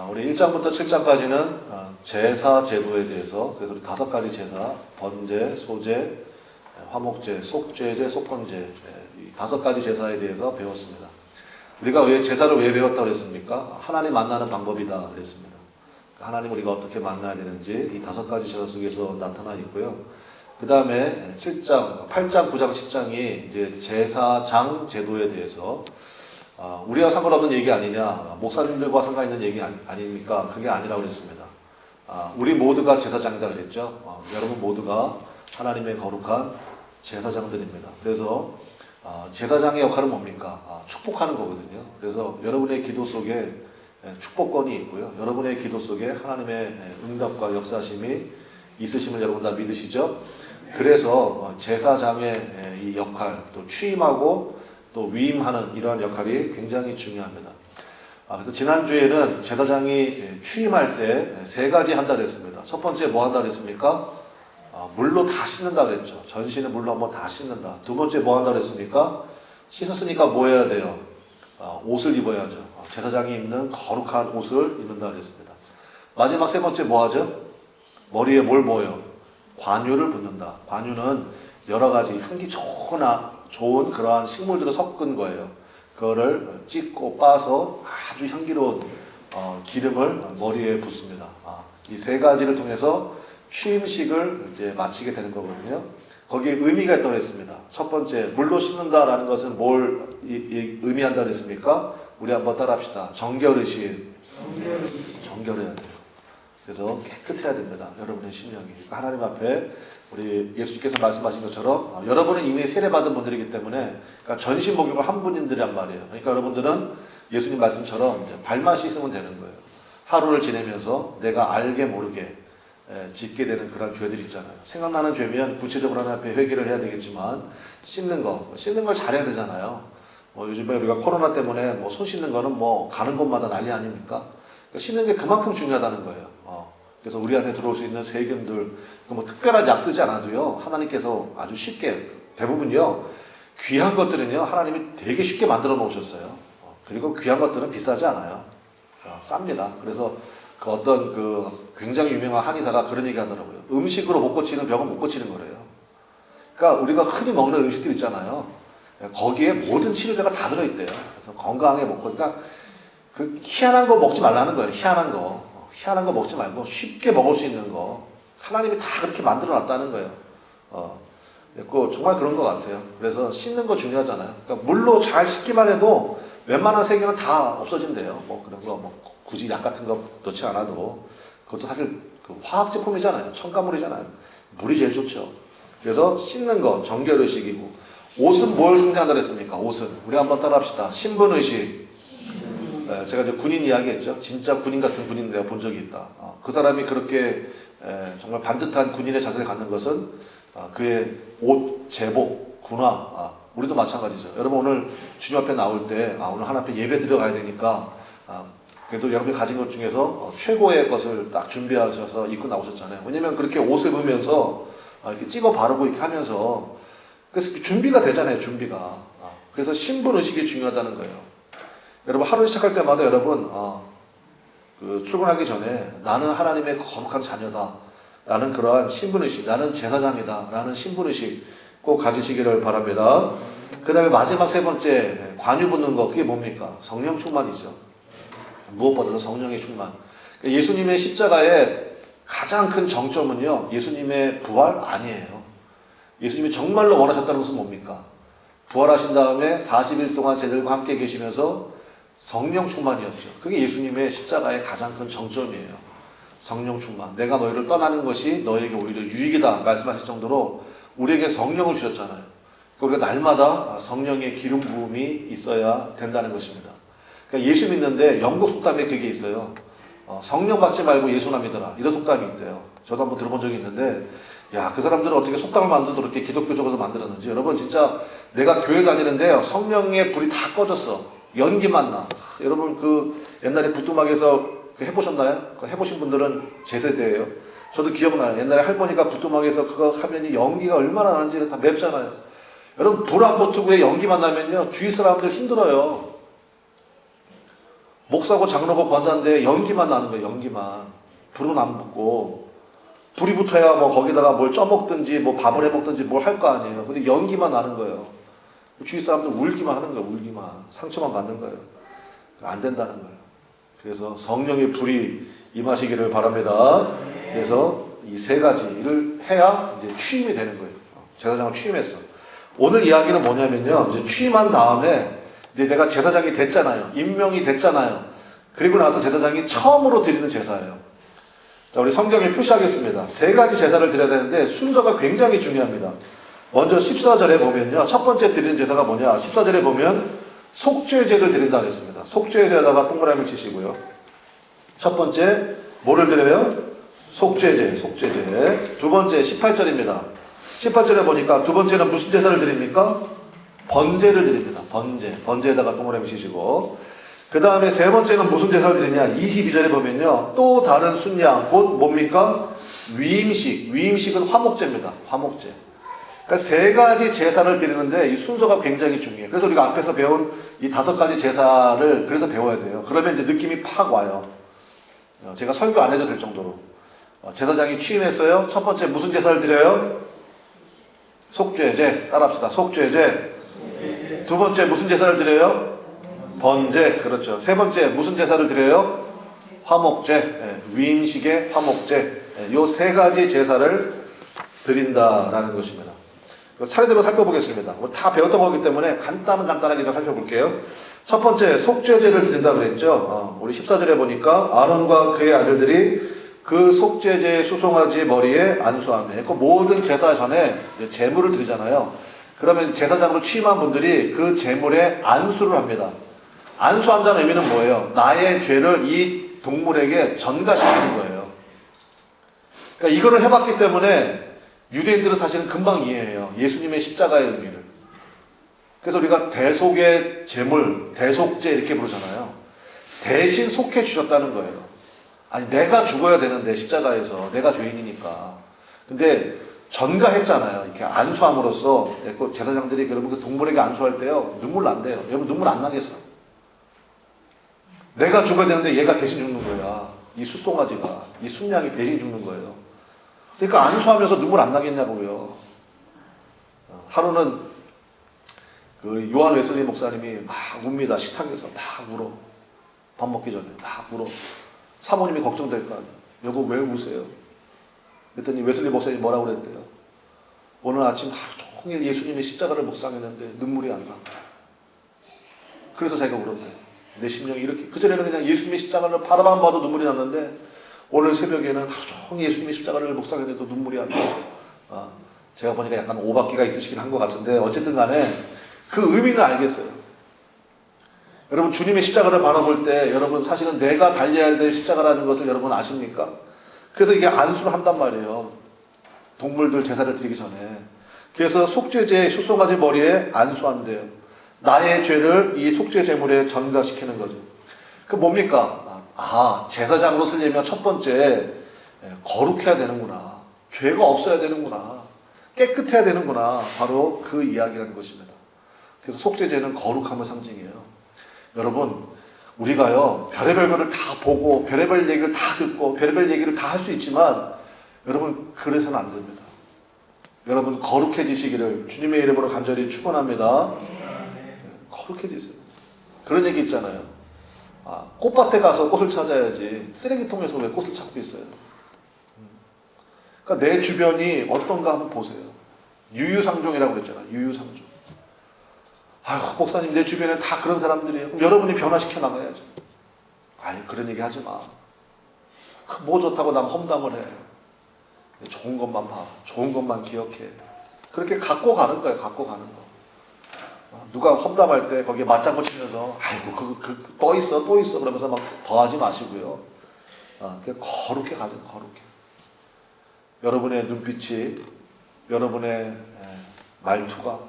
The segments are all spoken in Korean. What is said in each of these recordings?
우리 1장부터 7장까지는 제사 제도에 대해서, 그래서 우리 5가지 제사, 번제, 소제, 화목제, 속죄제, 속건제, 이 5가지 제사에 대해서 배웠습니다. 우리가 제사를 왜 배웠다고 그랬습니까? 하나님 만나는 방법이다 그랬습니다. 하나님 우리가 어떻게 만나야 되는지 이 5가지 제사 속에서 나타나 있고요. 그 다음에 7장, 8장, 9장, 10장이 이제 제사장 제도에 대해서 우리와 상관없는 얘기 아니냐, 목사님들과 상관있는 얘기 아닙니까? 그게 아니라고 그랬습니다. 우리 모두가 제사장이다 그랬죠. 여러분 모두가 하나님의 거룩한 제사장들입니다. 그래서 제사장의 역할은 뭡니까? 축복하는 거거든요. 그래서 여러분의 기도 속에 축복권이 있고요. 여러분의 기도 속에 하나님의 응답과 역사심이 있으심을 여러분 다 믿으시죠? 그래서 제사장의 이 역할, 또 취임하고 또 위임하는 이러한 역할이 굉장히 중요합니다. 그래서 지난주에는 제사장이 취임할 때 3가지 한다 그랬습니다. 첫 번째 뭐 한다 그랬습니까? 물로 다 씻는다 그랬죠. 전신을 물로 한번 다 씻는다. 두 번째 뭐 한다 그랬습니까? 씻었으니까 뭐 해야 돼요? 옷을 입어야죠. 제사장이 입는 거룩한 옷을 입는다 그랬습니다. 마지막 3번째 뭐 하죠? 머리에 뭘 모어요? 관유를 붓는다. 관유는 여러 가지 향기 좋은 그러한 식물들을 섞은 거예요. 그거를 찢고 빻아서 아주 향기로운 기름을 머리에 붓습니다. 이 3가지를 통해서 취임식을 이제 마치게 되는 거거든요. 거기에 의미가 있다고 했습니다. 첫 번째, 물로 씻는다라는 것은 뭘 의미한다 그랬습니까? 우리 한번 따라합시다. 정결의식. 정결해야 돼요. 그래서 깨끗해야 됩니다. 여러분의 심령이. 하나님 앞에 우리 예수님께서 말씀하신 것처럼 여러분은 이미 세례받은 분들이기 때문에 그러니까 전신 목욕을 한 분들이란 말이에요. 그러니까 여러분들은 예수님 말씀처럼 이제 발만 씻으면 되는 거예요. 하루를 지내면서 내가 알게 모르게 짓게 되는 그런 죄들이 있잖아요. 생각나는 죄면 구체적으로 하나님 앞에 회개를 해야 되겠지만 씻는 걸 잘해야 되잖아요. 요즘에 우리가 코로나 때문에 손 씻는 거는 가는 곳마다 난리 아닙니까? 그러니까 씻는 게 그만큼 중요하다는 거예요. 그래서 우리 안에 들어올 수 있는 세균들, 특별한 약 쓰지 않아도요, 하나님께서 아주 쉽게, 대부분요, 귀한 것들은요, 하나님이 되게 쉽게 만들어 놓으셨어요. 그리고 귀한 것들은 비싸지 않아요. 쌉니다. 그래서 굉장히 유명한 한의사가 그런 얘기 하더라고요. 음식으로 못 고치는 병은 못 고치는 거래요. 그러니까 우리가 흔히 먹는 음식들 있잖아요. 거기에 모든 치료제가 다 들어있대요. 그래서 건강하게 먹고, 그러니까 그 희한한 거 먹지 말라는 거예요. 희한한 거 먹지 말고 쉽게 먹을 수 있는 거. 하나님이 다 그렇게 만들어 놨다는 거예요. 정말 그런 것 같아요. 그래서 씻는 거 중요하잖아요. 그러니까 물로 잘 씻기만 해도 웬만한 세균은 다 없어진대요. 그런 거, 굳이 약 같은 거 넣지 않아도. 그것도 사실 화학 제품이잖아요. 첨가물이잖아요. 물이 제일 좋죠. 그래서 씻는 거, 정결의식이고. 옷은 뭘 상징한다 그랬습니까? 옷은. 우리 한번 따라합시다. 신분의식. 제가 이제 군인 이야기 했죠. 진짜 군인 같은 군인 내가 본 적이 있다. 그 사람이 그렇게 정말 반듯한 군인의 자세를 갖는 것은 그의 옷, 제복, 군화, 우리도 마찬가지죠. 여러분 오늘 주님 앞에 나올 때 오늘 하나님 앞에 예배 드려 가야 되니까 그래도 여러분이 가진 것 중에서 최고의 것을 딱 준비하셔서 입고 나오셨잖아요. 왜냐면 그렇게 옷을 입으면서 이렇게 찍어 바르고 이렇게 하면서 그래서 준비가 되잖아요. 준비가. 그래서 신분의식이 중요하다는 거예요. 여러분 하루 시작할 때마다 여러분 출근하기 전에 나는 하나님의 거룩한 자녀다 라는 그러한 신분의식, 나는 제사장이다 라는 신분의식 꼭 가지시기를 바랍니다. 그 다음에 마지막 3번째 관유 붓는 거, 그게 뭡니까? 성령 충만이죠. 무엇보다도 성령의 충만. 예수님의 십자가의 가장 큰 정점은요, 예수님의 부활 아니에요. 예수님이 정말로 원하셨다는 것은 뭡니까? 부활하신 다음에 40일 동안 제자들과 함께 계시면서 성령 충만이었죠. 그게 예수님의 십자가의 가장 큰 정점이에요. 성령 충만. 내가 너희를 떠나는 것이 너에게 오히려 유익이다 말씀하실 정도로 우리에게 성령을 주셨잖아요. 우리가 날마다 성령의 기름 부음이 있어야 된다는 것입니다. 그러니까 예수 믿는데 영국 속담에 그게 있어요. 성령 받지 말고 예수나 믿어라. 이런 속담이 있대요. 저도 한번 들어본 적이 있는데 그 사람들은 어떻게 속담을 만들어도 그렇게 기독교적으로 만들었는지. 여러분 진짜 내가 교회 다니는데 성령의 불이 다 꺼졌어. 연기만 나. 여러분 옛날에 부뚜막에서 해보셨나요? 해보신 분들은 제 세대예요. 저도 기억나요. 옛날에 할머니가 부뚜막에서 그거 하면 연기가 얼마나 나는지 다 맵잖아요. 여러분 불 안 붙고 연기만 나면요 주위 사람들 힘들어요. 목사고 장로고 권사인데 연기만 나는 거예요. 연기만. 불은 안 붙고. 불이 붙어야 뭐 거기다가 뭘 쪄먹든지 뭐 밥을 해먹든지 뭘 할 거 아니에요. 근데 연기만 나는 거예요. 주위 사람들 울기만 하는 거예요. 울기만. 상처만 받는 거예요. 안 된다는 거예요. 그래서 성령의 불이 임하시기를 바랍니다. 그래서 이 세 가지를 해야 이제 취임이 되는 거예요. 제사장을 취임했어. 오늘 이야기는 뭐냐면요. 이제 취임한 다음에 이제 내가 제사장이 됐잖아요. 임명이 됐잖아요. 그리고 나서 제사장이 처음으로 드리는 제사예요. 자, 우리 성경에 표시하겠습니다. 세 가지 제사를 드려야 되는데 순서가 굉장히 중요합니다. 먼저 14절에 보면요. 첫 번째 드리는 제사가 뭐냐. 14절에 보면 속죄제를 드린다 그랬습니다. 속죄제에다가 동그라미 치시고요. 첫 번째 뭐를 드려요? 속죄제, 속죄제. 두 번째 18절입니다. 18절에 보니까 두 번째는 무슨 제사를 드립니까? 번제를 드립니다. 번제. 번제에다가 동그라미 치시고. 그 다음에 세 번째는 무슨 제사를 드리냐? 22절에 보면요. 또 다른 순양, 곧 뭡니까? 위임식. 위임식은 화목제입니다. 화목제. 그러니까 세 가지 제사를 드리는데 이 순서가 굉장히 중요해요. 그래서 우리가 앞에서 배운 이 5가지 제사를 그래서 배워야 돼요. 그러면 이제 느낌이 팍 와요. 제가 설교 안 해도 될 정도로. 제사장이 취임했어요. 첫 번째 무슨 제사를 드려요? 속죄제. 따라합시다. 속죄제. 두 번째 무슨 제사를 드려요? 번제. 그렇죠. 세 번째 무슨 제사를 드려요? 화목제. 위임식의 화목제. 이 세 가지 제사를 드린다라는 것입니다. 차례대로 살펴보겠습니다. 다 배웠던 거기 때문에 간단하게 좀 살펴볼게요. 첫 번째 속죄제를 드린다 그랬죠. 우리 14절에 보니까 아론과 그의 아들들이 그 속죄제의 수송아지 머리에 안수하며, 그 모든 제사 전에 이제 제물을 드리잖아요. 그러면 제사장으로 취임한 분들이 그 제물에 안수를 합니다. 안수한다는 의미는 뭐예요? 나의 죄를 이 동물에게 전가시키는 거예요. 그러니까 이거를 해봤기 때문에 유대인들은 사실은 금방 이해해요. 예수님의 십자가의 의미를. 그래서 우리가 대속의 제물, 대속제 이렇게 부르잖아요. 대신 속해 주셨다는 거예요. 아니 내가 죽어야 되는데 십자가에서 내가 죄인이니까. 근데 전가했잖아요. 이렇게 안수함으로써. 제사장들이 그러면 그 동물에게 안수할 때요 눈물 난대요. 여러분 눈물 안 나겠어? 내가 죽어야 되는데 얘가 대신 죽는 거야. 이 숫송아지가, 이 순양이 대신 죽는 거예요. 그러니까 안수하면서 눈물 안 나겠냐고요. 하루는 그 요한 웨슬리 목사님이 막 웁니다. 식탁에서 막 울어. 밥 먹기 전에 막 울어. 사모님이 걱정될 거 아니에요. 여보 왜 우세요? 그랬더니 웨슬리 목사님이 뭐라고 그랬대요? 오늘 아침 하루 종일 예수님의 십자가를 묵상했는데 눈물이 안 나. 그래서 자기가 울었대요. 내 심령이 이렇게. 그전에는 그냥 예수님의 십자가를 바라만 봐도 눈물이 났는데 오늘 새벽에는 하루 종일 예수님의 십자가를 묵상했는데도 눈물이 안 나. 제가 보니까 약간 오박기가 있으시긴 한 것 같은데 어쨌든 간에 그 의미는 알겠어요. 여러분 주님의 십자가를 바라볼 때 여러분 사실은 내가 달려야 될 십자가라는 것을 여러분 아십니까? 그래서 이게 안수를 한단 말이에요. 동물들 제사를 드리기 전에. 그래서 속죄제 수송아지 머리에 안수한대요. 나의 죄를 이 속죄 제물에 전가시키는 거죠. 그 뭡니까? 제사장으로 쓰려면 첫 번째 거룩해야 되는구나. 죄가 없어야 되는구나. 깨끗해야 되는구나. 바로 그 이야기라는 것입니다. 그래서 속죄제는 거룩함의 상징이에요. 여러분 우리가요 별의별 거를 다 보고 별의별 얘기를 다 듣고 별의별 얘기를 다 할 수 있지만 여러분 그래서는 안 됩니다. 여러분 거룩해지시기를 주님의 이름으로 간절히 축원합니다. 거룩해지세요. 그런 얘기 있잖아요. 꽃밭에 가서 꽃을 찾아야지 쓰레기통에서 왜 꽃을 찾고 있어요? 그러니까 내 주변이 어떤가 한번 보세요. 유유상종이라고 그랬잖아요. 유유상종. 아휴 목사님 내 주변에 다 그런 사람들이에요. 그럼 여러분이 변화시켜 나가야죠. 아니 그런 얘기 하지 마. 뭐 좋다고 남 험담을 해. 좋은 것만 봐. 좋은 것만 기억해. 그렇게 갖고 가는 거예요. 갖고 가는 거. 누가 험담할 때 거기에 맞장구 치면서 아이고 또 있어 그러면서 막 더하지 마시고요. 거룩해 가죠. 거룩해. 여러분의 눈빛이, 여러분의 말투가,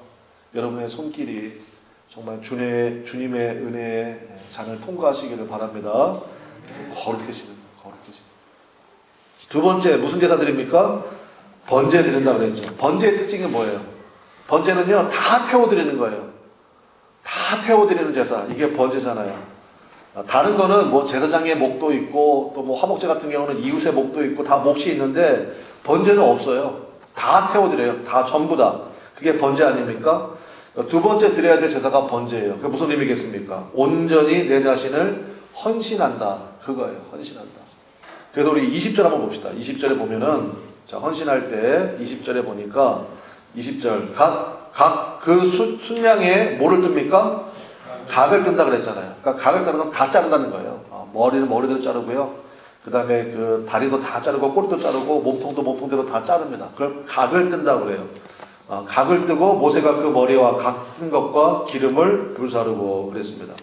여러분의 손길이 정말 주님의 은혜의 잔을 통과하시기를 바랍니다. 거룩해지는 거룩해지는. 두 번째 무슨 제사 드립니까? 번제 드린다 그랬죠. 번제의 특징이 뭐예요? 번제는요 다 태워드리는 거예요. 다 태워드리는 제사. 이게 번제잖아요. 다른 거는 뭐 제사장의 목도 있고 또 뭐 화목제 같은 경우는 이웃의 목도 있고 다 몫이 있는데 번제는 없어요. 다 태워드려요. 다 전부 다. 그게 번제 아닙니까? 두 번째 드려야 될 제사가 번제예요. 그게 무슨 의미겠습니까? 온전히 내 자신을 헌신한다. 그거예요. 헌신한다. 그래서 우리 20절 한번 봅시다. 20절에 보면은 자, 헌신할 때 20절에 보니까 20절 각 그 순양에 뭐를 뜹니까? 각을 뜬다 그랬잖아요. 그러니까 각을 뜨는 건 다 자른다는 거예요. 머리는 머리대로 자르고요. 그 다음에 그 다리도 다 자르고 꼬리도 자르고 몸통도 몸통대로 다 자릅니다. 그걸 각을 뜬다고 그래요. 각을 뜨고 모세가 그 머리와 각 뜬 것과 기름을 불사르고 그랬습니다.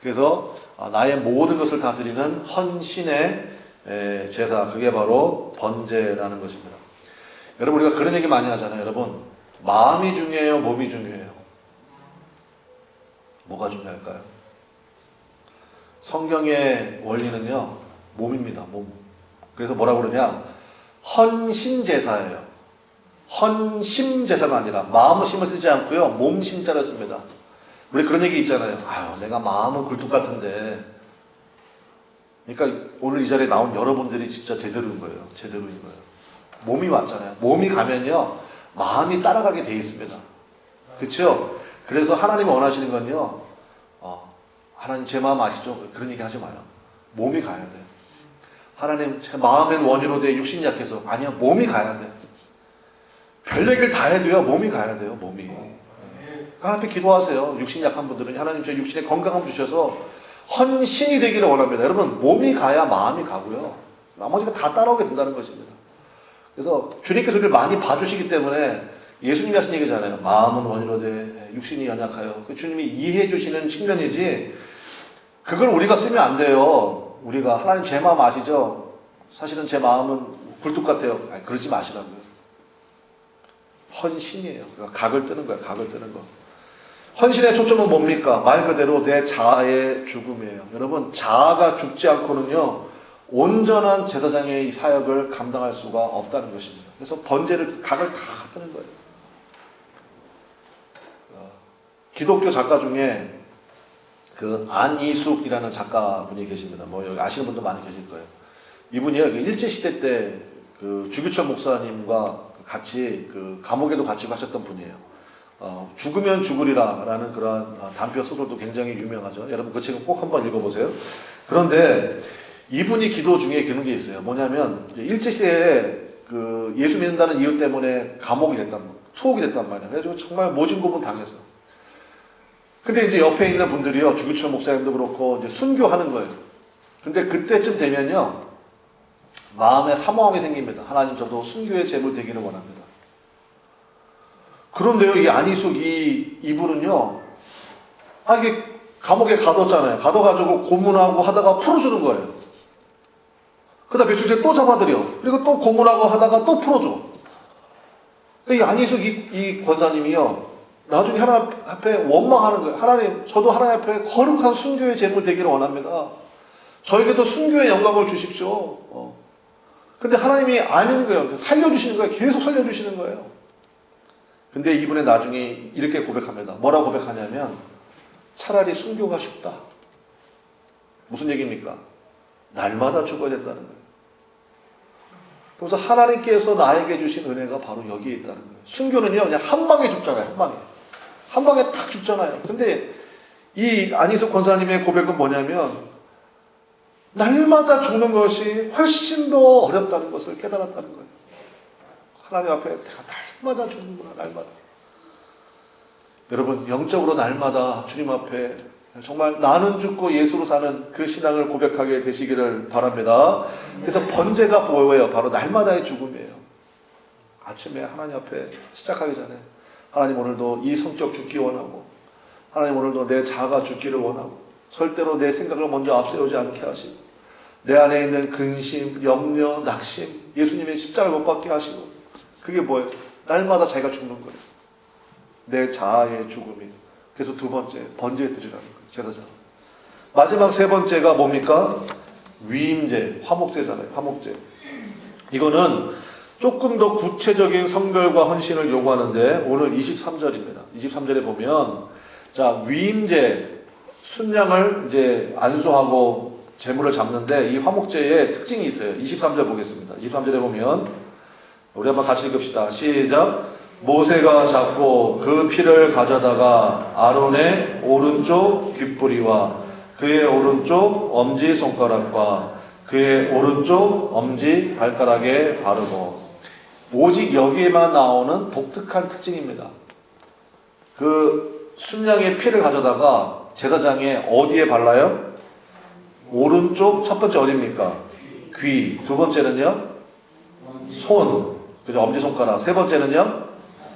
그래서 나의 모든 것을 다 드리는 헌신의 제사, 그게 바로 번제라는 것입니다. 여러분, 우리가 그런 얘기 많이 하잖아요. 여러분, 마음이 중요해요, 몸이 중요해요? 뭐가 중요할까요? 성경의 원리는요, 몸입니다. 몸. 그래서 뭐라고 그러냐? 헌신제사예요. 헌심제사가 아니라 마음의 심을 쓰지 않고요, 몸 심자를 씁니다. 우리 그런 얘기 있잖아요. 아유, 내가 마음은 굴뚝 같은데. 그러니까 오늘 이 자리에 나온 여러분들이 진짜 제대로인 거예요. 제대로인 거예요. 몸이 왔잖아요. 몸이 가면요, 마음이 따라가게 돼 있습니다. 그렇죠? 그래서 하나님이 원하시는 건요, 하나님 제 마음 아시죠? 그런 얘기 하지 마요. 몸이 가야 돼요. 하나님 제 마음엔 원이로 돼 육신이 약해서. 아니요, 몸이 가야 돼요. 별 얘기를 다 해도요, 몸이 가야 돼요. 몸이. 하나님 앞에 기도하세요. 육신이 약한 분들은 하나님 저 육신에 건강함 주셔서 헌신이 되기를 원합니다. 여러분, 몸이 가야 마음이 가고요, 나머지가 다 따라오게 된다는 것입니다. 그래서 주님께서 우리를 많이 봐주시기 때문에 예수님이 하신 얘기잖아요. 마음은 원이로 돼 육신이 연약하여. 그 주님이 이해해 주시는 측면이지, 그걸 우리가 쓰면 안 돼요. 우리가 하나님 제 마음 아시죠? 사실은 제 마음은 굴뚝 같아요. 아니, 그러지 마시라고요. 헌신이에요. 그러니까 각을 뜨는 거예요. 각을 뜨는 거. 헌신의 초점은 뭡니까? 말 그대로 내 자아의 죽음이에요. 여러분, 자아가 죽지 않고는요, 온전한 제사장의 이 사역을 감당할 수가 없다는 것입니다. 그래서 번제를, 각을 다 뜨는 거예요. 기독교 작가 중에 그 안이숙이라는 작가분이 계십니다. 뭐 여기 아시는 분도 많이 계실 거예요. 이분이요, 일제시대 때 그 주규철 목사님과 같이 그 감옥에도 같이 가셨던 분이에요. 죽으면 죽으리라라는 그런 단편 소설도 굉장히 유명하죠. 여러분 그 책은 꼭 한번 읽어보세요. 그런데 이분이 기도 중에 그런 게 있어요. 뭐냐면 일제시대에 그 예수 믿는다는 이유 때문에 감옥이 투옥이 됐단 말이에요. 그래가지고 정말 모진고문 당했어. 근데 이제 옆에 있는 분들이요, 주규철 목사님도 그렇고 이제 순교하는 거예요. 근데 그때쯤 되면요, 마음에 사모함이 생깁니다. 하나님, 저도 순교의 제물 되기를 원합니다. 그런데요, 이 안이숙 이분은요, 이게 감옥에 가뒀잖아요. 가둬가지고 고문하고 하다가 풀어주는 거예요. 그러다 며칠째 또 잡아들여. 그리고 또 고문하고 하다가 또 풀어줘. 이 안이숙 이 권사님이요, 나중에 하나님 앞에 원망하는 거예요. 하나님, 저도 하나님 앞에 거룩한 순교의 제물 되기를 원합니다. 저에게도 순교의 영광을 주십시오. 근데 하나님이 아닌 거예요. 살려주시는 거예요. 계속 살려주시는 거예요. 근데 이분의 나중에 이렇게 고백합니다. 뭐라고 고백하냐면, 차라리 순교가 쉽다. 무슨 얘기입니까? 날마다 죽어야 된다는 거예요. 그래서 하나님께서 나에게 주신 은혜가 바로 여기에 있다는 거예요. 순교는요, 그냥 한 방에 죽잖아요. 한 방에. 한 방에 탁 죽잖아요. 근데 이 안희숙 권사님의 고백은 뭐냐면, 날마다 죽는 것이 훨씬 더 어렵다는 것을 깨달았다는 거예요. 하나님 앞에 내가 날마다 죽는구나, 날마다. 여러분, 영적으로 날마다 주님 앞에 정말 나는 죽고 예수로 사는 그 신앙을 고백하게 되시기를 바랍니다. 그래서 번제가 뭐예요? 바로 날마다의 죽음이에요. 아침에 하나님 앞에 시작하기 전에, 하나님, 오늘도 이 성격 죽기 원하고, 하나님, 오늘도 내 자아가 죽기를 원하고, 절대로 내 생각을 먼저 앞세우지 않게 하시고, 내 안에 있는 근심, 염려, 낙심, 예수님의 십자가를 못 받게 하시고, 그게 뭐예요? 날마다 자기가 죽는 거예요. 내 자아의 죽음이. 그래서 두 번째, 번제 드리라는 거예요. 제사장. 마지막 세 번째가 뭡니까? 위임제, 화목제잖아요. 화목제. 이거는 조금 더 구체적인 성결과 헌신을 요구하는데, 오늘 23절입니다. 23절에 보면, 자, 위임제, 순양을 이제 안수하고 제물을 잡는데 이 화목제의 특징이 있어요. 23절 보겠습니다. 23절에 보면 우리 한번 같이 읽읍시다. 시작. 모세가 잡고 그 피를 가져다가 아론의 오른쪽 귓뿌리와 그의 오른쪽 엄지손가락과 그의 오른쪽 엄지 발가락에 바르고, 오직 여기에만 나오는 독특한 특징입니다. 그 순양의 피를 가져다가 제사장에 어디에 발라요? 오른쪽 첫 번째 어디입니까? 귀. 두 번째는요? 손. 그죠? 엄지손가락. 세 번째는요?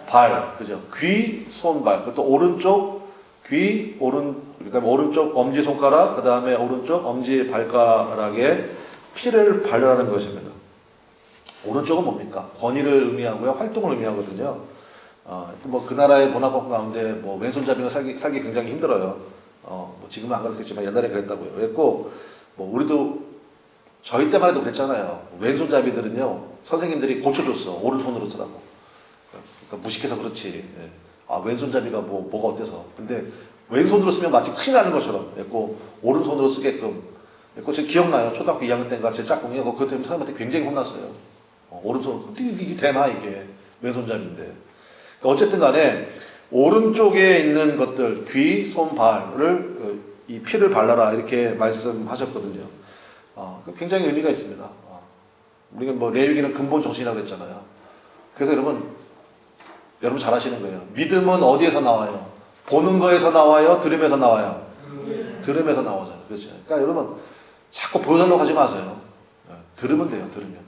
발. 그죠? 귀, 손, 발. 그것도 오른쪽 귀, 그 다음에 오른쪽 엄지손가락, 그 다음에 오른쪽 엄지 발가락에 피를 바르라는 것입니다. 오른쪽은 뭡니까? 권위를 의미하고요. 활동을 의미하거든요. 뭐 그 나라의 문화권 가운데 뭐 왼손잡이가 살기 굉장히 힘들어요. 뭐 지금은 안 그렇겠지만 옛날에 그랬다고요. 그랬고, 뭐 우리도 저희 때만 해도 그랬잖아요. 왼손잡이들은요, 선생님들이 고쳐줬어. 오른손으로 쓰라고. 그러니까 무식해서 그렇지. 왼손잡이가 뭐가 어때서. 근데 왼손으로 쓰면 마치 큰일 나는 것처럼. 그랬고, 오른손으로 쓰게끔. 그랬고, 제가 기억나요. 초등학교 2학년 때인가 제 짝꿍이 그것 때문에 선생님한테 굉장히 혼났어요. 오른손, 근데 이게 되나, 이게. 왼손잡이인데. 그러니까 어쨌든 간에, 오른쪽에 있는 것들, 귀, 손, 발을, 이 피를 발라라. 이렇게 말씀하셨거든요. 굉장히 의미가 있습니다. 우리가 뭐, 레위기는 근본 정신이라고 했잖아요. 그래서 여러분 잘 아시는 거예요. 믿음은 어디에서 나와요? 보는 거에서 나와요? 들음에서 나와요? 들음에서 나오잖아요. 그렇죠. 그러니까 여러분, 자꾸 보여달라고 하지 마세요. 들으면 돼요, 들으면.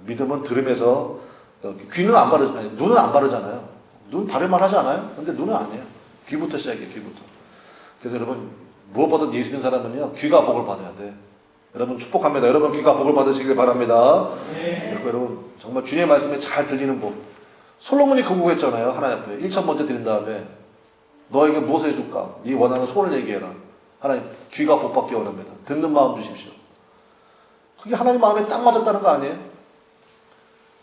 믿음은 들음에서, 귀는 안 바르, 아니, 눈은 안 바르잖아요. 눈 바를만 하지 않아요? 근데 눈은 아니에요. 귀부터 시작해요, 귀부터. 그래서 여러분, 무엇보다 예수 믿는 사람은요, 귀가 복을 받아야 돼. 여러분 축복합니다. 여러분 귀가 복을 받으시길 바랍니다. 네. 여러분 정말 주님의 말씀에 잘 들리는 복. 솔로몬이 그 구했잖아요. 하나님 앞에 1천 먼저 드린 다음에 너에게 무엇을 해줄까? 네 원하는 소원을 얘기해라. 하나님 귀가 복 받기 원합니다. 듣는 마음 주십시오. 그게 하나님 마음에 딱 맞았다는 거 아니에요?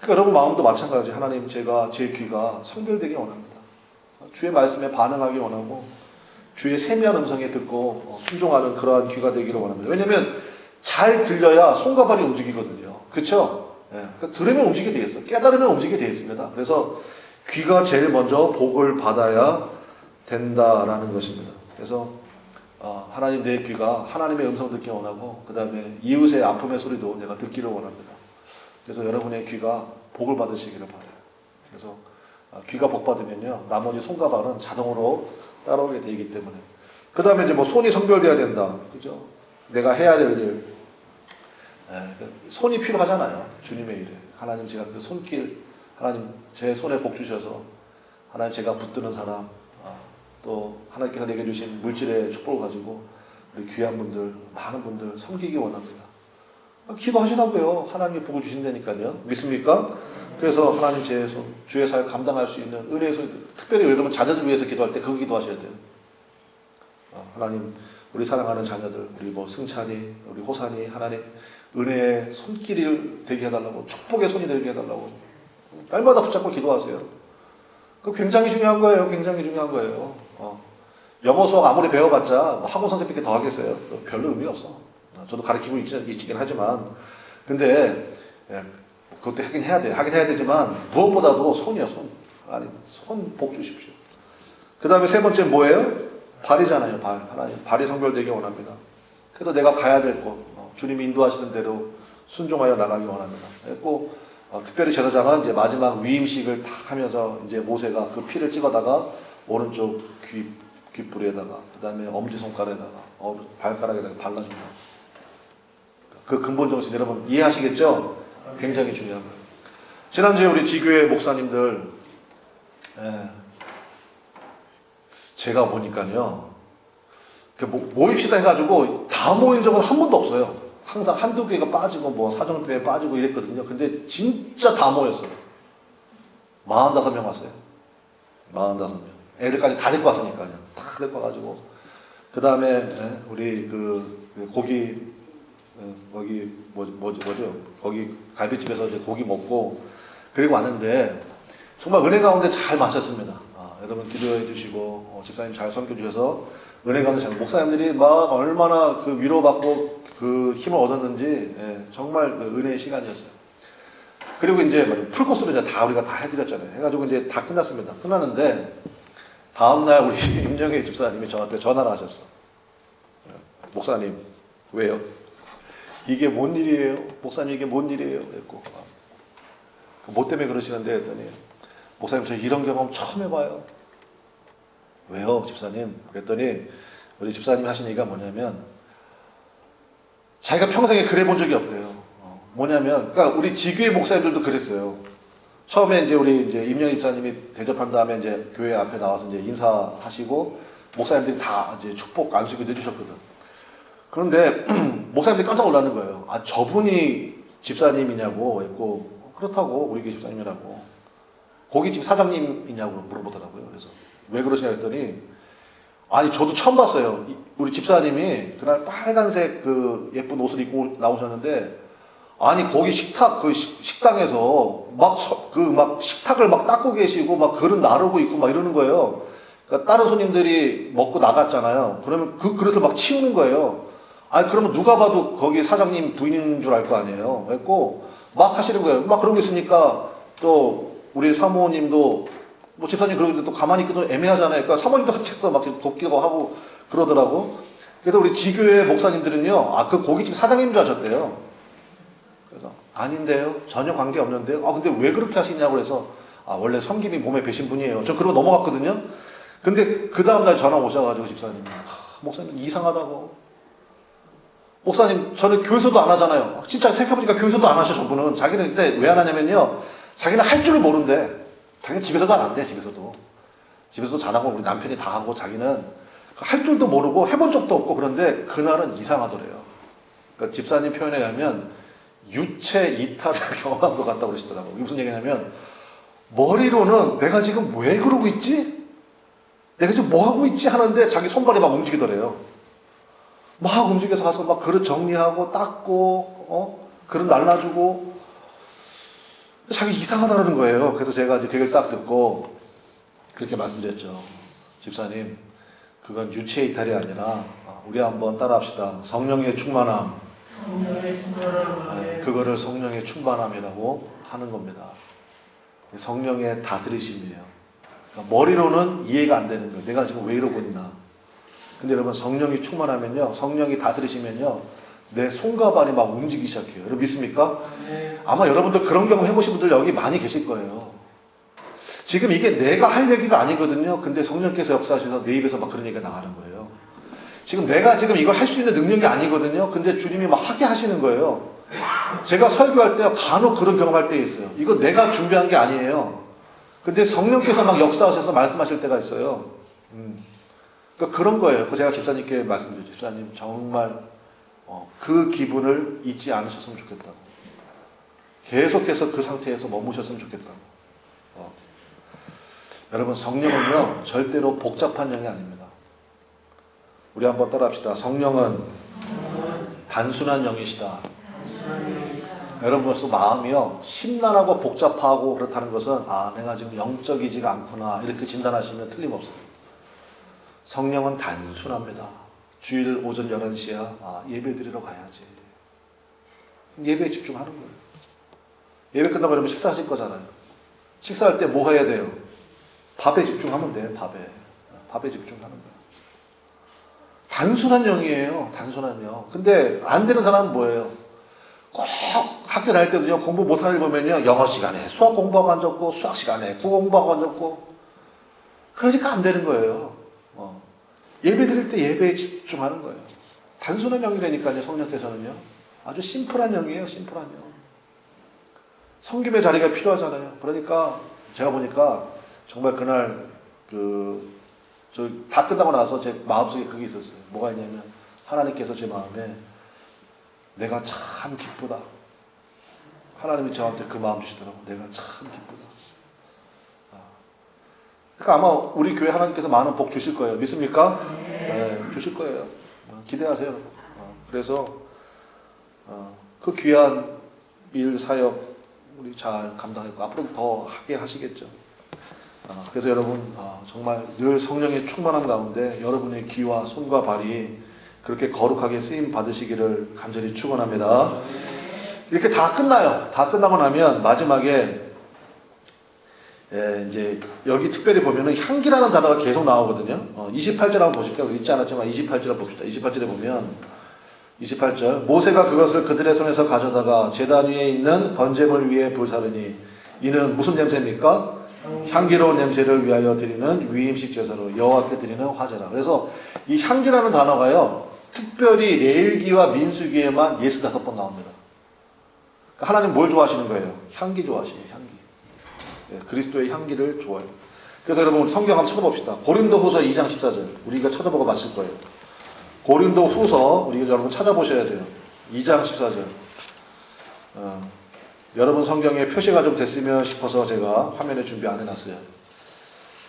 그러니까 여러분 마음도 마찬가지. 하나님 제가 제 귀가 성결되기 원합니다. 주의 말씀에 반응하기 원하고 주의 세미한 음성에 듣고 순종하는 그러한 귀가 되기를 원합니다. 왜냐하면 잘 들려야 손과 발이 움직이거든요. 그렇죠? 네. 그러니까 들으면 움직이게 돼 있어요. 깨달으면 움직이게 돼 있습니다. 그래서 귀가 제일 먼저 복을 받아야 된다라는 것입니다. 그래서 하나님 내 귀가 하나님의 음성 듣기 원하고 그 다음에 이웃의 아픔의 소리도 내가 듣기를 원합니다. 그래서 여러분의 귀가 복을 받으시기를 바라요. 그래서 귀가 복 받으면요 나머지 손과 발은 자동으로 따라오게 되기 때문에. 그 다음에 이제 뭐 손이 성별돼야 된다. 그죠? 내가 해야 될 일. 손이 필요하잖아요. 주님의 일에. 하나님 제가 그 손길, 하나님 제 손에 복 주셔서 하나님 제가 붙드는 사람, 또 하나님께서 내게 주신 물질의 축복을 가지고 우리 귀한 분들, 많은 분들 섬기기 원합니다. 기도하시라고요. 하나님이 복을 주신다니까요. 믿습니까? 그래서 하나님 제 손, 주의 사역 감당할 수 있는 은혜의 손, 특별히 여러분 자녀들 위해서 기도할 때 그거 기도하셔야 돼요. 하나님 우리 사랑하는 자녀들, 우리 뭐 승찬이, 우리 호산이, 하나님 은혜의 손길이 되게 해달라고, 축복의 손이 되게 해달라고 날마다 붙잡고 기도하세요. 그거 굉장히 중요한 거예요. 굉장히 중요한 거예요. 영어 수학 아무리 배워봤자 뭐 학원 선생님께 더 하겠어요. 별로 의미 없어. 저도 가르치고 있긴 하지만, 근데 그것도 하긴 해야 돼. 하긴 해야 되지만 무엇보다도 손이요, 손. 하나님 손 복 주십시오. 그 다음에 세 번째 뭐예요? 발이잖아요, 발. 하나님, 발이 성별되기 원합니다. 그래서 내가 가야 될 곳, 주님이 인도하시는 대로 순종하여 나가기 원합니다. 그리고 특별히 제사장은 이제 마지막 위임식을 탁 하면서 이제 모세가 그 피를 찍어다가 오른쪽 귓불에다가, 그 다음에 엄지손가락에다가, 발가락에다가 발라준다. 그 근본 정신 여러분 이해하시겠죠? 굉장히 중요한 거예요. 지난주에 우리 지교회 목사님들, 제가 보니까요, 모입시다 해가지고 다 모인 적은 한 번도 없어요. 항상 한두 개가 빠지고 뭐 사정 때문에 빠지고 이랬거든요. 근데 진짜 다 모였어요. 45명 왔어요. 45명. 애들까지 다 데리고 왔으니까요. 다 데리고 와가지고. 그 다음에 우리 고기, 뭐죠? 거기 갈비집에서 이제 고기 먹고 그리고 왔는데 정말 은혜 가운데 잘 마셨습니다. 여러분 기도해 주시고 집사님 잘 섬겨 주셔서 은혜 가는 시간. 목사님들이 막 얼마나 그 위로받고 그 힘을 얻었는지 정말 그 은혜의 시간이었어요. 그리고 이제 풀코스로 이제 다 우리가 다 해드렸잖아요. 해가지고 이제 다 끝났습니다. 끝났는데 다음날 우리 임영애 집사님이 저한테 전화를 하셨어. 목사님 왜요? 이게 뭔 일이에요? 목사님 이게 뭔 일이에요? 그랬고 뭐 때문에 그러시는데 했더니 목사님 저 이런 경험 처음 해봐요. 왜요 집사님? 그랬더니 우리 집사님이 하신 얘기가 뭐냐면 자기가 평생에 그래 본 적이 없대요. 뭐냐면 그러니까 우리 지교회 목사님들도 그랬어요. 처음에 이제 우리 이제 임영희 집사님이 대접한 다음에 이제 교회 앞에 나와서 이제 인사하시고 목사님들이 다 이제 축복 안수기도 해주셨거든. 그런데 목사님들이 깜짝 놀라는 거예요. 아 저분이 집사님이냐고 했고 그렇다고 우리 교회 집사님이라고 고깃집 사장님이냐고 물어보더라고요. 그래서 왜 그러시냐 했더니 아니 저도 처음 봤어요. 우리 집사님이 그날 빨간색 그 예쁜 옷을 입고 나오셨는데 아니 거기 식탁 그 식당에서 막 식탁을 막 닦고 계시고 막 그릇 나르고 있고 막 이러는 거예요. 그러니까 다른 손님들이 먹고 나갔잖아요. 그러면 그 그릇을 막 치우는 거예요. 아니 그러면 누가 봐도 거기 사장님 부인인 줄 알 거 아니에요. 그래갖고 막 하시는 거예요. 막 그런 게 있으니까 또 우리 사모님도 뭐 집사님 그러는데 또 가만히 있기도 애매하잖아요. 그러니까 사모님도 같이 또 막 돕기도 하고 그러더라고. 그래서 우리 지교회 목사님들은요, 아 그 고깃집 사장님인 줄 아셨대요. 그래서 아닌데요, 전혀 관계 없는데요. 아 근데 왜 그렇게 하시냐고 해서 아 원래 섬김이 몸에 배신 분이에요. 저 그러고 넘어갔거든요. 근데 그 다음날 전화 오셔가지고 집사님이 목사님 이상하다고. 목사님 저는 교회에서도 안 하잖아요. 진짜 생각해보니까 교회에서도 안 하셔 저분은. 자기는 근데 왜 안 하냐면요, 자기는 할 줄을 모른대. 자기는 집에서도 안 한대. 집에서도 잘하고 우리 남편이 다 하고 자기는 할 줄도 모르고 해본 적도 없고. 그런데 그날은 이상하더래요. 그러니까 집사님 표현에 의하면 유체 이탈을 경험한 것 같다고 그러시더라고요. 무슨 얘기냐면 머리로는 내가 지금 왜 그러고 있지? 내가 지금 뭐 하고 있지? 하는데 자기 손발이 막 움직이더래요. 막 움직여서 가서 막 그릇 정리하고 닦고 그릇 날라주고 자기 이상하다는 거예요. 그래서 제가 이제 그 얘기를 딱 듣고 그렇게 말씀드렸죠. 집사님 그건 유체 이탈이 아니라 우리 한번 따라합시다. 성령의 충만함. 그거를 성령의 충만함이라고 하는 겁니다. 성령의 다스리심이에요. 그러니까 머리로는 이해가 안 되는 거예요. 내가 지금 왜 이러고 있나. 근데 여러분 성령이 충만하면요, 성령이 다스리시면요, 내 손과 발이 막 움직이기 시작해요. 여러분 믿습니까? 아마 여러분들 그런 경험 해보신 분들 여기 많이 계실 거예요. 지금 이게 내가 할 얘기가 아니거든요. 근데 성령께서 역사하셔서 내 입에서 막 그런 얘기가 나가는 거예요. 지금 내가 지금 이걸 할 수 있는 능력이 아니거든요. 근데 주님이 막 하게 하시는 거예요. 제가 설교할 때 간혹 그런 경험할 때 있어요. 이거 내가 준비한 게 아니에요. 근데 성령께서 막 역사하셔서 말씀하실 때가 있어요. 그러니까 그런 거예요. 제가 집사님께 말씀드렸죠. 집사님 정말 그 기분을 잊지 않으셨으면 좋겠다고. 계속해서 그 상태에서 머무셨으면 좋겠다고. 여러분 성령은요 절대로 복잡한 영이 아닙니다. 우리 한번 따라합시다. 성령은 단순한 영이시다. 여러분 벌써 마음이요 심란하고 복잡하고 그렇다는 것은 내가 지금 영적이지가 않구나 이렇게 진단하시면 틀림없어요. 성령은 단순합니다. 주일 오전 11시야 예배 드리러 가야지. 예배에 집중하는 거예요. 예배 끝나고 그러면 식사하실 거잖아요. 식사할 때 뭐 해야 돼요? 밥에 집중하면 돼요. 밥에 집중하는 거예요. 단순한 영이에요. 단순한 영. 근데 안 되는 사람은 뭐예요? 꼭 학교 다닐 때도요, 공부 못하는 일 보면요, 영어 시간에 수학 공부하고 앉았고, 수학 시간에 국어 공부하고 앉았고, 그러니까 안 되는 거예요. 예배 드릴 때 예배에 집중하는 거예요. 단순한 영이라니까요, 성령께서는요. 아주 심플한 영이에요, 심플한 영. 성김의 자리가 필요하잖아요. 그러니까 제가 보니까 정말 그날 저 다 끝나고 나서 제 마음속에 그게 있었어요. 뭐가 있냐면 하나님께서 제 마음에 내가 참 기쁘다. 하나님이 저한테 그 마음 주시더라고. 내가 참 기쁘다. 그러니까 아마 우리 교회 하나님께서 많은 복 주실 거예요. 믿습니까? 네, 주실 거예요. 기대하세요. 그래서 그 귀한 일 사역 우리 잘 감당했고 앞으로도 더 하게 하시겠죠. 그래서 여러분 정말 늘 성령의 충만함 가운데 여러분의 귀와 손과 발이 그렇게 거룩하게 쓰임 받으시기를 간절히 축원합니다. 이렇게 다 끝나요. 다 끝나고 나면 마지막에 이제 여기 특별히 보면은 향기라는 단어가 계속 나오거든요. 28절 한번 보실까요? 읽지 않았지만 28절 봅시다. 28절에 보면 28절 모세가 그것을 그들의 손에서 가져다가 제단 위에 있는 번제물 위에 불사르니 이는 무슨 냄새입니까? 향기로운 냄새를 위하여 드리는 위임식 제사로 여호와께 드리는 화제라. 그래서 이 향기라는 단어가요 특별히 레위기와 민수기에만 65번 나옵니다. 그러니까 하나님 뭘 좋아하시는 거예요? 향기 좋아하시는 향기. 그리스도의 향기를 좋아해요. 그래서 여러분 성경 한번 쳐다봅시다. 고린도후서 2장 14절 우리가 쳐다보고 맞을 거예요. 고린도후서 우리가 여러분 찾아보셔야 돼요. 2장 14절. 여러분 성경에 표시가 좀 됐으면 싶어서 제가 화면에 준비 안 해놨어요.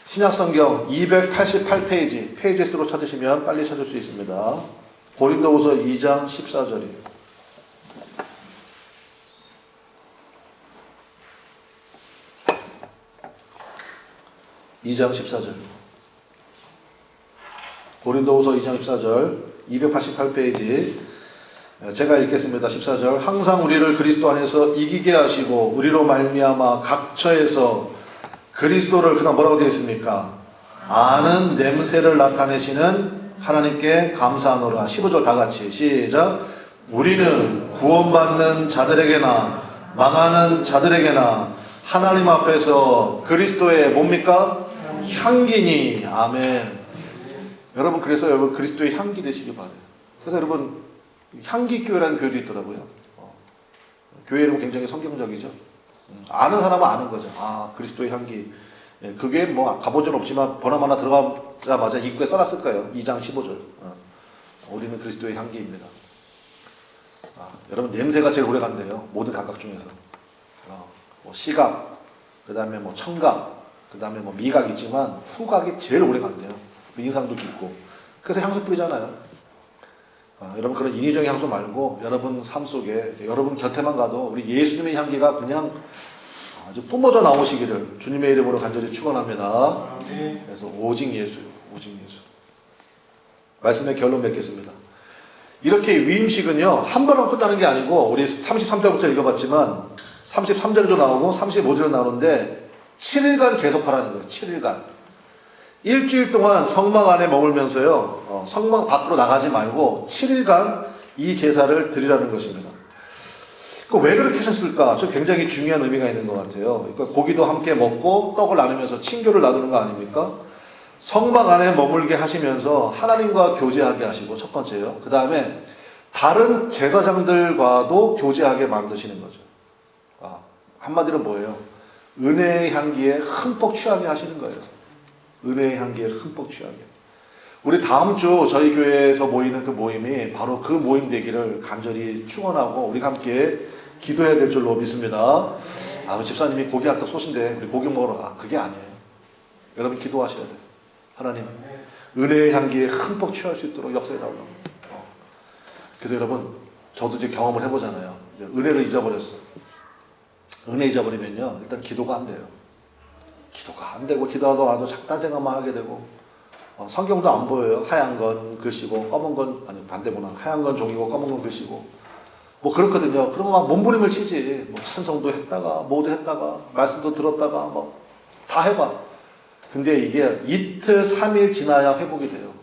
신약성경 288페이지 페이지 수로 찾으시면 빨리 찾을 수 있습니다. 고린도후서 2장 14절이에요. 2장 14절. 고린도후서 2장 14절 288페이지 제가 읽겠습니다. 14절 항상 우리를 그리스도 안에서 이기게 하시고 우리로 말미암아 각처에서 그리스도를 그다음 뭐라고 되어 있습니까? 아는 냄새를 나타내시는 하나님께 감사하노라. 15절 다 같이 시작. 우리는 구원받는 자들에게나 망하는 자들에게나 하나님 앞에서 그리스도의 뭡니까? 향기니. 아멘. 여러분 그래서 여러분 그리스도의 향기 되시기 바래요. 그래서 여러분 향기교회라는 교회도 있더라고요. 교회 이름 굉장히 성경적이죠. 아는 사람은 아는 거죠. 그리스도의 향기. 그게 뭐 가본 적은 없지만 보나마나 들어가자마자 입구에 써놨을 거예요. 2장 15절. 우리는 그리스도의 향기입니다. 여러분 냄새가 제일 오래 간대요. 모든 감각 중에서. 뭐 시각, 그 다음에 뭐 청각, 그 다음에 뭐 미각이 있지만 후각이 제일 오래 간대요. 인상도 깊고. 그래서 향수 뿌리잖아요. 여러분 그런 인위적인 향수 말고 여러분 삶 속에 여러분 곁에만 가도 우리 예수님의 향기가 그냥 아주 뿜어져 나오시기를 주님의 이름으로 간절히 축원합니다. 그래서 오직 예수, 오직 예수. 말씀의 결론 맺겠습니다. 이렇게 위임식은요 한 번은 끝나는 게 아니고 우리 33절부터 읽어봤지만 33절에도 나오고 35절에 나오는데 7일간 계속하라는 거예요. 7일간. 일주일 동안 성막 안에 머물면서요. 성막 밖으로 나가지 말고 7일간 이 제사를 드리라는 것입니다. 왜 그렇게 하셨을까? 저 굉장히 중요한 의미가 있는 것 같아요. 그러니까 고기도 함께 먹고 떡을 나누면서 친교를 나누는 거 아닙니까? 성막 안에 머물게 하시면서 하나님과 교제하게 하시고 첫 번째요. 그 다음에 다른 제사장들과도 교제하게 만드시는 거죠. 한마디로 뭐예요? 은혜의 향기에 흠뻑 취하게 하시는 거예요. 은혜의 향기에 흠뻑 취하게. 우리 다음 주 저희 교회에서 모이는 그 모임이 바로 그 모임 되기를 간절히 축원하고 우리가 함께 기도해야 될 줄로 믿습니다. 집사님이 고기 한턱 쏘신데 우리 고기 먹으러 그게 아니에요. 여러분 기도하셔야 돼요. 하나님 은혜의 향기에 흠뻑 취할 수 있도록 역사해 달라고. 그래서 여러분 저도 이제 경험을 해보잖아요. 이제 은혜를 잊어버렸어요. 은혜 잊어버리면요 일단 기도가 안 돼요. 기도가 안 되고 기도하다 와도 딴 생각만 하게 되고 성경도 안 보여요. 하얀 건 글씨고 검은 건 아니 반대구나. 하얀 건 종이고 검은 건 글씨고 뭐 그렇거든요. 그러면 막 몸부림을 치지. 뭐 찬송도 했다가 뭐도 했다가 말씀도 들었다가 뭐 다 해봐. 근데 이게 이틀 3일 지나야 회복이 돼요.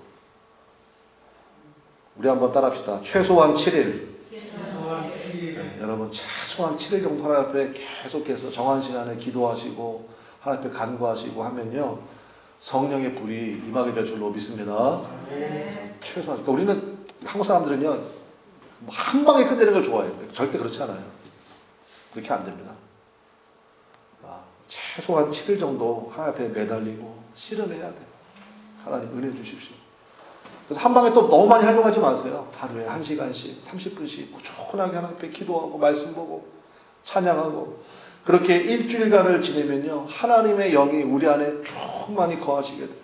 우리 한번 따라합시다. 최소한 7일. 여러분 최소한 7일 정도 하나님 앞에 계속해서 정한 시간에 기도하시고 하나님 앞에 간구하시고 하면요 성령의 불이 임하게 될 줄로 믿습니다. 최소한. 그러니까 우리는 한국 사람들은요 한 방에 끝내는 걸 좋아해요. 절대 그렇지 않아요. 그렇게 안 됩니다. 최소한 7일 정도 하나님 앞에 매달리고 씨름해야 돼요. 하나님 은혜 주십시오. 그래서 한 방에 또 너무 많이 활용하지 마세요. 하루에 1시간씩 30분씩 꾸준하게 하나님 앞에 기도하고 말씀 보고 찬양하고 그렇게 일주일간을 지내면요 하나님의 영이 우리 안에 충만히 거하시게 돼요.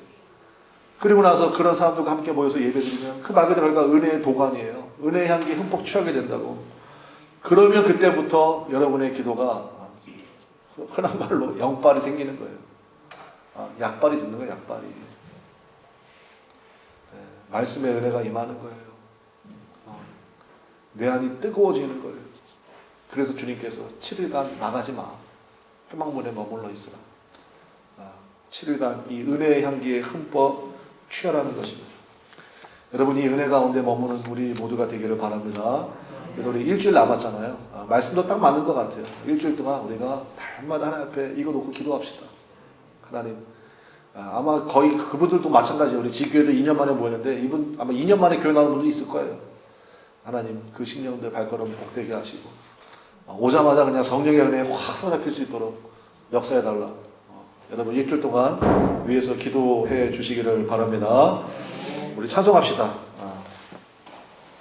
그리고 나서 그런 사람들과 함께 모여서 예배드리면 그 말 그대로 은혜의 도가니예요. 은혜의 향기에 흠뻑 취하게 된다고. 그러면 그때부터 여러분의 기도가 흔한 말로 영빨이 생기는 거예요. 약발이 듣는 거예요. 약발이. 말씀의 은혜가 임하는 거예요. 내 안이 뜨거워지는 거예요. 그래서 주님께서 7일간 나가지 마. 회막문에 머물러 있으라. 7일간 이 은혜의 향기에 흠뻑 취하라는 것입니다. 여러분, 이 은혜 가운데 머무는 우리 모두가 되기를 바랍니다. 그래서 우리 일주일 남았잖아요. 말씀도 딱 맞는 것 같아요. 일주일 동안 우리가 날마다 하나님 앞에 이거 놓고 기도합시다. 하나님, 아마 거의 그분들도 마찬가지예요. 우리 지교회도 2년 만에 모였는데 이분 아마 2년 만에 교회 나오는 분도 있을 거예요. 하나님, 그 식령들 발걸음 복되게 하시고 오자마자 그냥 성령의 은혜에 확 사잡힐 수 있도록 역사해달라. 여러분, 일주일 동안 위에서 기도해 주시기를 바랍니다. 우리 찬송합시다.